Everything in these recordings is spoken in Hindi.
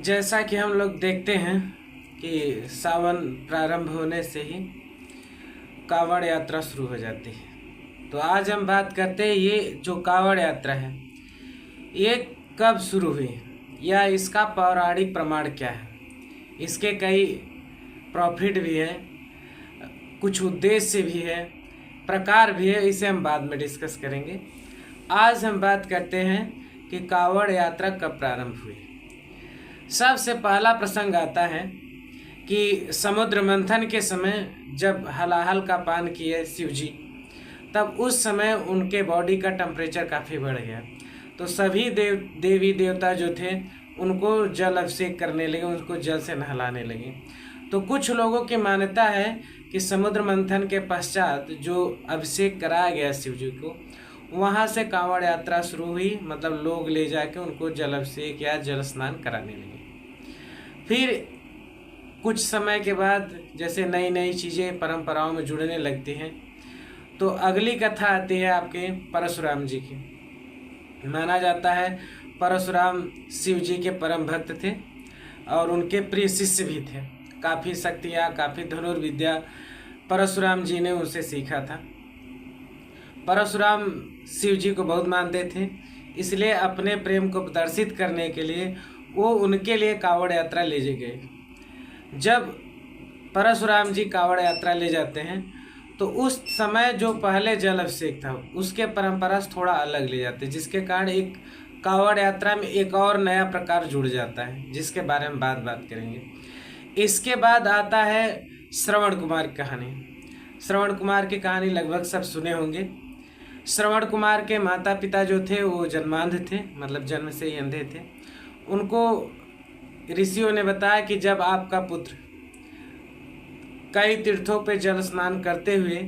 जैसा कि हम लोग देखते हैं कि सावन प्रारंभ होने से ही कावड़ यात्रा शुरू हो जाती है। तो आज हम बात करते हैं ये जो कावड़ यात्रा है ये कब शुरू हुई या इसका पौराणिक प्रमाण क्या है। इसके कई प्रॉफिट भी है, कुछ उद्देश्य भी है, प्रकार भी है, इसे हम बाद में डिस्कस करेंगे। आज हम बात करते हैं कि कावड़ यात्रा कब प्रारंभ हुई। सबसे पहला प्रसंग आता है कि समुद्र मंथन के समय जब हलाहल का पान किए शिव जी, तब उस समय उनके बॉडी का टेम्परेचर काफ़ी बढ़ गया। तो सभी देवी देवता जो थे उनको जल अभिषेक करने लगे, उनको जल से नहलाने लगे। तो कुछ लोगों की मान्यता है कि समुद्र मंथन के पश्चात जो अभिषेक कराया गया शिव जी को, वहाँ से कांवड़ यात्रा शुरू हुई। मतलब लोग ले जाके उनको जल अभिषेक या जल स्नान कराने लगे। फिर कुछ समय के बाद जैसे नई नई चीज़ें परंपराओं में जुड़ने लगती हैं, तो अगली कथा आती है आपके परशुराम जी की। माना जाता है परशुराम शिव जी के परम भक्त थे और उनके प्रिय शिष्य भी थे। काफ़ी शक्तियाँ, काफ़ी धनुर्विद्या परशुराम जी ने उनसे सीखा था। परशुराम शिव जी को बहुत मानते थे, इसलिए अपने प्रेम को प्रदर्शित करने के लिए वो उनके लिए कावड़ यात्रा ले गए। जब परशुराम जी कावड़ यात्रा ले जाते हैं तो उस समय जो पहले जल अभिषेक था उसके परंपरा से थोड़ा अलग ले जाते हैं, जिसके कारण एक कावड़ यात्रा में एक और नया प्रकार जुड़ जाता है, जिसके बारे में बात करेंगे। इसके बाद आता है श्रवण कुमार की कहानी। श्रवण कुमार की कहानी लगभग सब सुने होंगे। श्रवण कुमार के माता पिता जो थे वो जन्मांध थे, मतलब जन्म से ही अंधे थे। उनको ऋषियों ने बताया कि जब आपका पुत्र कई तीर्थों पे जल स्नान करते हुए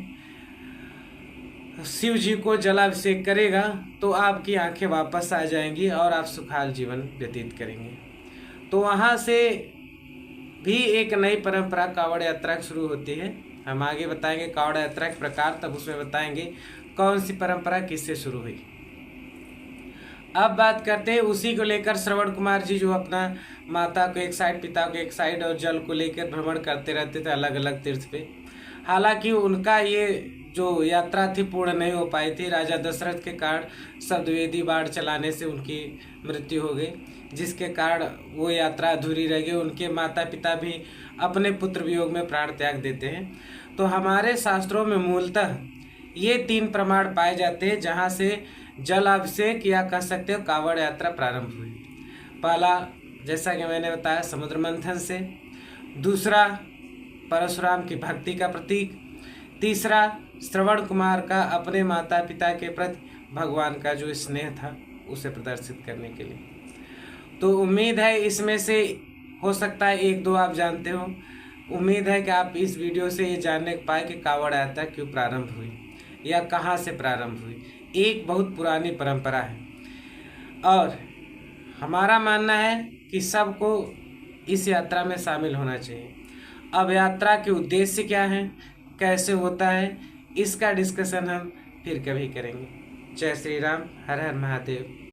शिव जी को जलाभिषेक करेगा तो आपकी आंखें वापस आ जाएंगी और आप सुखद जीवन व्यतीत करेंगे। तो वहाँ से भी एक नई परंपरा कावड़ यात्रा शुरू होती है। हम आगे बताएंगे कावड़ यात्रा के प्रकार, तब उसमें बताएंगे कौन सी परंपरा किससे शुरू हुई। अब बात करते हैं उसी को लेकर श्रवण कुमार जी, जो अपना माता को एक साइड, पिता को एक साइड और जल को लेकर भ्रमण करते रहते थे अलग अलग तीर्थ पे। हालांकि उनका ये जो यात्रा थी पूर्ण नहीं हो पाई थी। राजा दशरथ के कारण शब्दवेदी बाढ़ चलाने से उनकी मृत्यु हो गई, जिसके कारण वो यात्रा अधूरी रह गई। उनके माता पिता भी अपने पुत्र वियोग में प्राण त्याग देते हैं। तो हमारे शास्त्रों में मूलतः ये 3 प्रमाण पाए जाते हैं जहाँ से जलाभिषेक या कह सकते हो कावड़ यात्रा प्रारंभ हुई। पहला, जैसा कि मैंने बताया, समुद्र मंथन से। दूसरा, परशुराम की भक्ति का प्रतीक। तीसरा, श्रवण कुमार का अपने माता पिता के प्रति भगवान का जो स्नेह था उसे प्रदर्शित करने के लिए। तो उम्मीद है इसमें से हो सकता है 1-2 आप जानते हो। उम्मीद है कि आप इस वीडियो से ये जानने पाए कि कावड़ यात्रा क्यों प्रारंभ हुई या कहाँ से प्रारंभ हुई। एक बहुत पुरानी परंपरा है और हमारा मानना है कि सबको इस यात्रा में शामिल होना चाहिए। अब यात्रा के उद्देश्य क्या है, कैसे होता है, इसका डिस्कशन हम फिर कभी करेंगे। जय श्री राम, हर हर महादेव।